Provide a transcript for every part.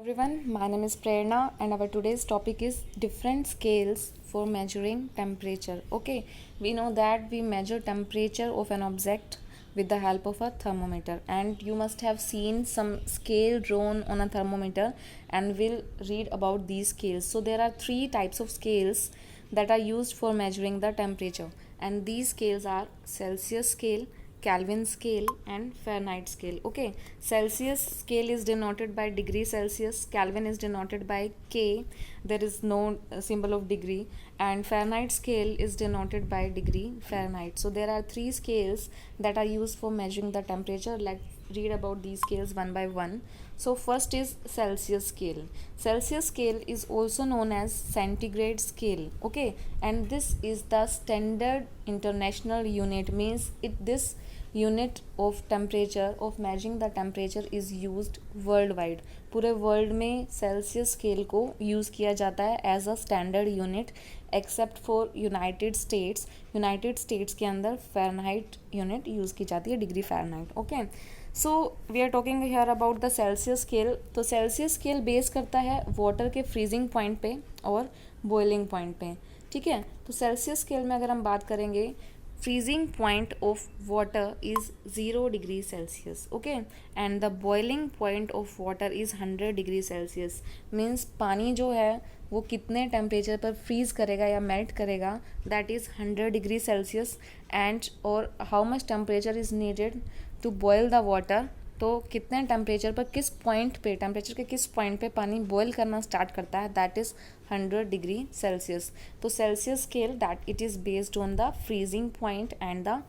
Everyone, my name is Prerna and our today's topic is different scales for measuring temperature. Okay, we know that we measure temperature of an object with the help of a thermometer, and you must have seen some scale drawn on a thermometer, and we'll read about these scales. So there are three types of scales that are used for measuring the temperature, and these scales are Celsius scale, Kelvin scale and Fahrenheit scale. Okay, Celsius scale is denoted by degree Celsius, Kelvin is denoted by K, there is no symbol of degree, and Fahrenheit scale is denoted by degree Fahrenheit. So there are three scales that are used for measuring the temperature. Let's read about these scales one by one. So first is Celsius scale. Celsius scale is also known as centigrade scale. Okay, and this is the standard international unit, means this unit of temperature of measuring the temperature is used worldwide. पूरे world में Celsius scale को use किया जाता है as a standard unit except for United States. United States के अंदर Fahrenheit unit use की जाती है, degree Fahrenheit. Okay, so we are talking here about the Celsius scale. तो सेल्सियस स्केल बेस करता है वाटर के फ्रीजिंग पॉइंट पे और बॉइलिंग पॉइंट पे. ठीक है, तो सेल्सियस स्केल में अगर हम बात करेंगे, freezing point of water is 0 degree Celsius. Okay, and the boiling point of water is 100 degree Celsius. Means पानी जो है वो कितने टेम्परेचर पर फ्रीज करेगा या मेल्ट करेगा, that is 100 degree Celsius. And और how much temperature is needed to boil the water, तो कितने टेम्परेचर पर किस पॉइंट पे, टेम्परेचर के किस पॉइंट पे पानी बॉयल करना स्टार्ट करता है, दैट इज़ 100 डिग्री सेल्सियस. तो Celsius scale that it is based on the freezing point and the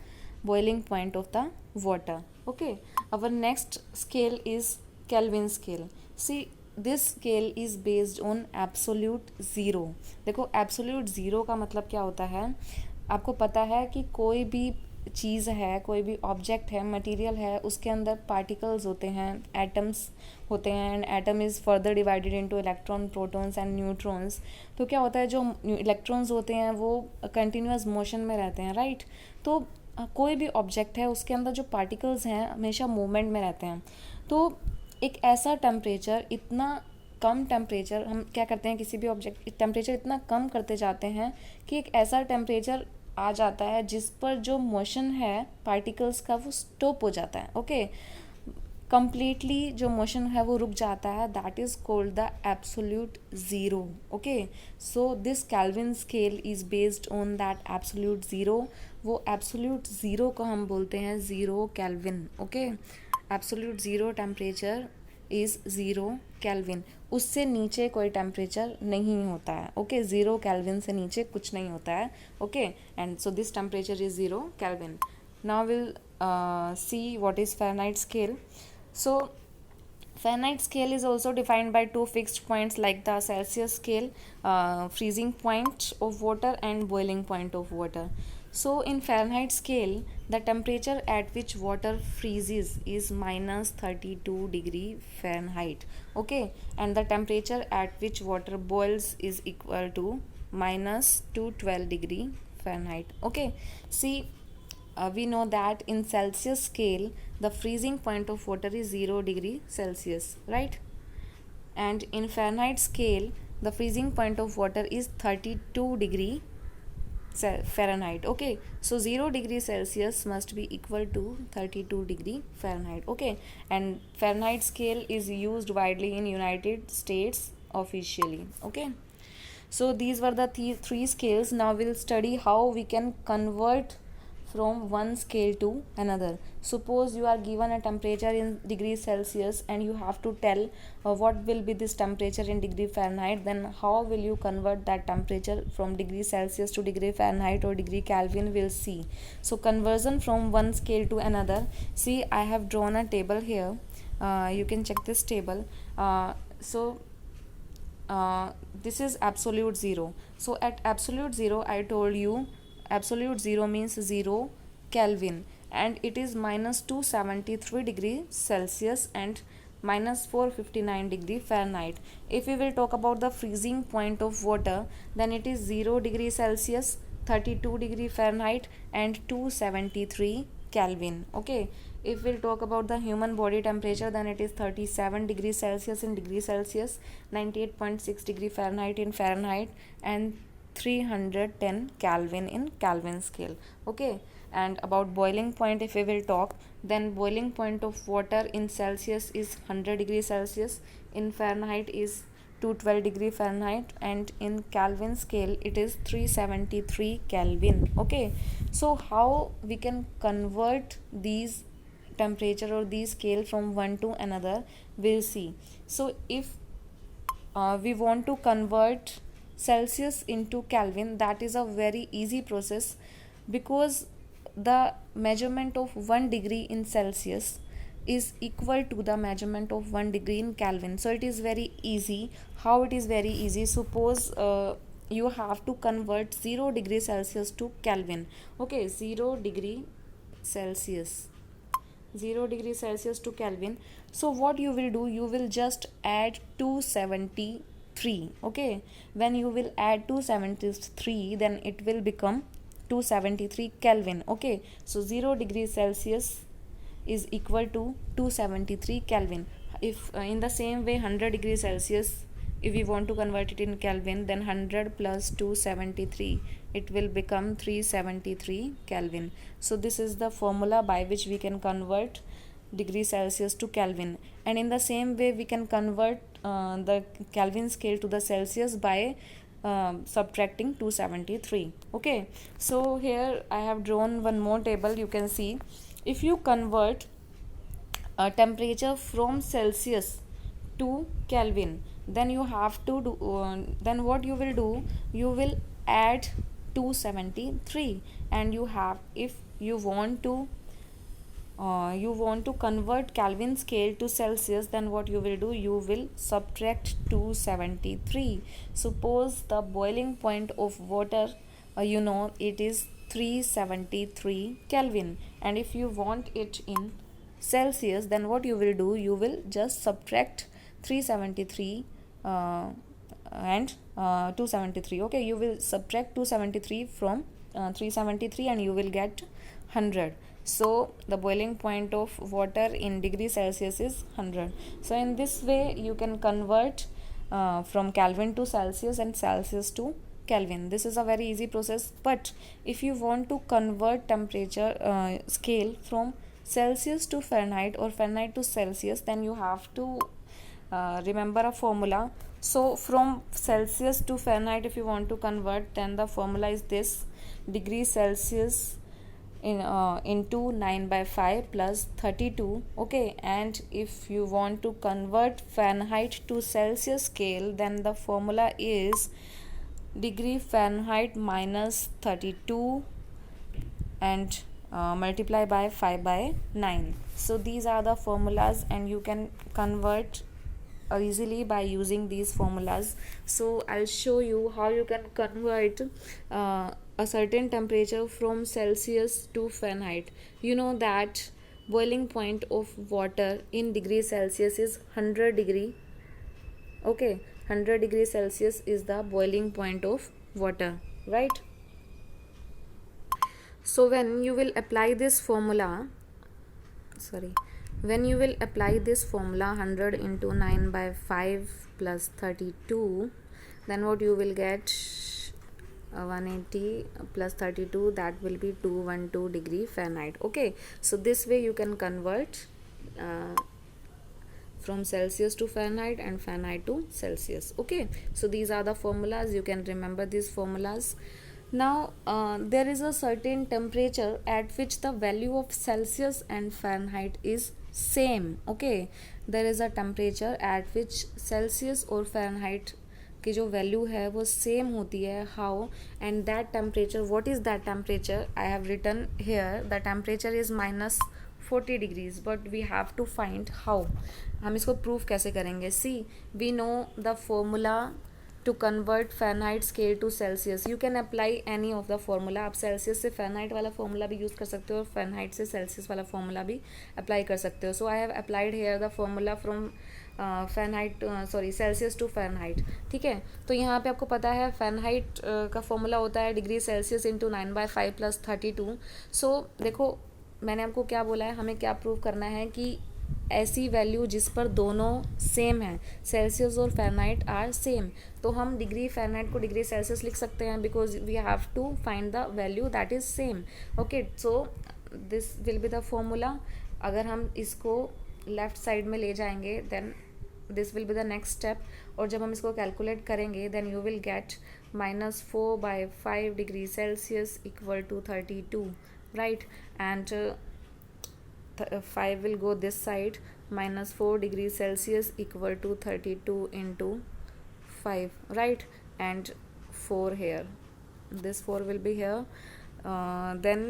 boiling point of the water. Okay, our next scale is kelvin scale. See this scale is based on absolute zero. देखो, absolute zero का मतलब क्या होता है, आपको पता है कि कोई भी चीज़ है, कोई भी ऑब्जेक्ट है, मटेरियल है, उसके अंदर पार्टिकल्स होते हैं, एटम्स होते हैं, and atom is further divided into electron, protons and neutrons. तो क्या होता है, जो इलेक्ट्रॉन्स होते हैं वो कंटिन्यूस मोशन में रहते हैं, राइट. तो कोई भी ऑब्जेक्ट है उसके अंदर जो पार्टिकल्स हैं हमेशा मूवमेंट में रहते हैं. तो एक ऐसा टेम्परेचर, इतना कम टेम्परेचर, हम क्या करते हैं, किसी भी ऑब्जेक्ट टेम्परेचर इतना कम करते जाते हैं कि एक ऐसा टेम्परेचर आ जाता है जिस पर जो मोशन है पार्टिकल्स का वो स्टॉप हो जाता है. ओके, कंप्लीटली जो मोशन है वो रुक जाता है, that is called the absolute zero. Okay, so this kelvin scale is based on that absolute zero. वो एब्सोल्यूट ज़ीरो को हम बोलते हैं zero kelvin. Okay, absolute zero temperature is zero kelvin. उससे नीचे कोई टेम्परेचर नहीं होता है. ओके, ज़ीरो केल्विन से नीचे कुछ नहीं होता है. Okay, and so this temperature is zero kelvin. Now will see what is Fahrenheit scale. So Fahrenheit scale is also defined by two fixed points like the Celsius scale, freezing point of water and boiling point of water. So in Fahrenheit scale, the temperature at which water freezes is minus 32 degree Fahrenheit. Okay, and the temperature at which water boils is equal to minus 212 degree Fahrenheit. Okay, see, we know that in Celsius scale the freezing point of water is 0 degree Celsius, right. And in Fahrenheit scale the freezing point of water is 32 degree Fahrenheit. Okay, so 0 degree Celsius must be equal to 32 degree Fahrenheit. Okay, and Fahrenheit scale is used widely in United States officially. Okay, so these were the three scales. Now we'll study how we can convert from one scale to another. Suppose you are given a temperature in degrees Celsius and you have to tell what will be this temperature in degree Fahrenheit, then how will you convert that temperature from degree Celsius to degree Fahrenheit or degree Kelvin, we'll see. So conversion from one scale to another. See, I have drawn a table here. You can check this table. This is absolute zero. So at absolute zero I told you absolute zero means 0 Kelvin, and it is minus 273 degree Celsius and minus 459 degree Fahrenheit. If we will talk about the freezing point of water, then it is 0 degree Celsius, 32 degree Fahrenheit and 273 Kelvin. Okay, if we'll talk about the human body temperature, then it is 37 degrees Celsius in degree Celsius, 98.6 degree Fahrenheit in Fahrenheit, and 310 Kelvin in Kelvin scale. Okay, and about boiling point, if we will talk, then boiling point of water in Celsius is 100 degrees Celsius, in Fahrenheit is 212 degree Fahrenheit, and in Kelvin scale it is 373 Kelvin. Okay, so how we can convert these temperature or these scale from one to another, we'll see. So if we want to convert Celsius into Kelvin, that is a very easy process, because the measurement of 1 degree in Celsius is equal to the measurement of 1 degree in Kelvin. So it is very easy. How it is very easy? Suppose you have to convert 0 degree Celsius to Kelvin. Okay, 0 degree Celsius, 0 degree Celsius to Kelvin. So what you will do, you will just add 273. Okay, when you will add 273, then it will become 273 Kelvin. Okay, so 0 degree Celsius is equal to 273 Kelvin. If in the same way 100 degree Celsius, if we want to convert it in Kelvin, then 100 plus 273, it will become 373 Kelvin. So this is the formula by which we can convert degree Celsius to Kelvin. And in the same way we can convert the Kelvin scale to the Celsius by subtracting 273. Okay, so here I have drawn one more table. You can see, if you convert a temperature from Celsius to Kelvin, then you have to do then what you will do, you will add 273, and you have, if you want to convert Kelvin scale to Celsius, then what you will do, you will subtract 273. Suppose the boiling point of water, it is 373 Kelvin, and if you want it in Celsius, then what you will do, you will just subtract 373 and 273. Okay, you will subtract 273 from 373 and you will get 100. So the boiling point of water in degree Celsius is 100. So in this way you can convert from Kelvin to Celsius and Celsius to Kelvin. This is a very easy process. But if you want to convert temperature scale from Celsius to Fahrenheit or Fahrenheit to Celsius, then you have to remember a formula. So from Celsius to Fahrenheit, if you want to convert, then the formula is this: degree Celsius into 9 by 5 plus 32. Okay, and if you want to convert Fahrenheit to Celsius scale, then the formula is degree Fahrenheit minus 32 and multiply by 5 by 9. So these are the formulas, and you can convert easily by using these formulas. So I'll show you how you can convert a certain temperature from Celsius to Fahrenheit. You know that boiling point of water in degree Celsius is 100 degree. Okay, 100 degree Celsius is the boiling point of water, right? So when you will apply this formula, when you will apply this formula 100 into 9 by 5 plus 32, then what you will get, 180 plus 32, that will be 212 degree Fahrenheit. Okay, so this way you can convert from Celsius to Fahrenheit and Fahrenheit to Celsius. Okay, so these are the formulas. You can remember these formulas. Now there is a certain temperature at which the value of Celsius and Fahrenheit is same. Okay, there is a temperature at which Celsius और Fahrenheit की जो value है वो same होती है. How? And that temperature, what is that temperature? I have written here the temperature is minus 40 degrees, but we have to find how. हम इसको prove कैसे करेंगे? See, we know the formula to convert Fahrenheit scale to Celsius. You can apply any of the formula. आप Celsius से Fahrenheit वाला formula भी use कर सकते हो और Fahrenheit से Celsius वाला फॉर्मूला भी अप्लाई कर सकते हो. So I have applied here the formula from Celsius to Fahrenheit. ठीक है, तो यहाँ पे आपको पता है Fahrenheit का फॉर्मूला होता है degree Celsius into 9 by 5 plus 32. सो देखो, मैंने आपको क्या बोला है, हमें क्या प्रूव करना है कि ऐसी वैल्यू जिस पर दोनों सेम है, सेल्सियस और फ़ारेनहाइट आर सेम, तो हम डिग्री फ़ारेनहाइट को डिग्री सेल्सियस लिख सकते हैं, because we have to find the value that is same. Okay, so this will be the formula. अगर हम इसको लेफ्ट साइड में ले जाएंगे then this will be the next step. और जब हम इसको कैलकुलेट करेंगे then you will get -4/5 degree Celsius equal to 32, right. And 5 will go this side, -4 degrees Celsius equal to 32 into 5, right. And 4 here, this 4 will be here. Then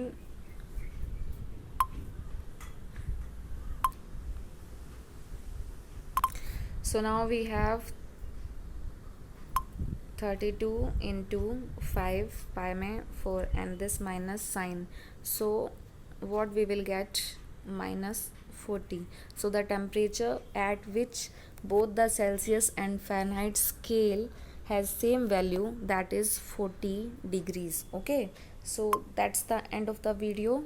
so now we have 32 into 5, pi में 4 and this minus sign, so what we will get, -40. So the temperature at which both the Celsius and Fahrenheit scale has same value, that is 40 degrees. Okay, so that's the end of the video.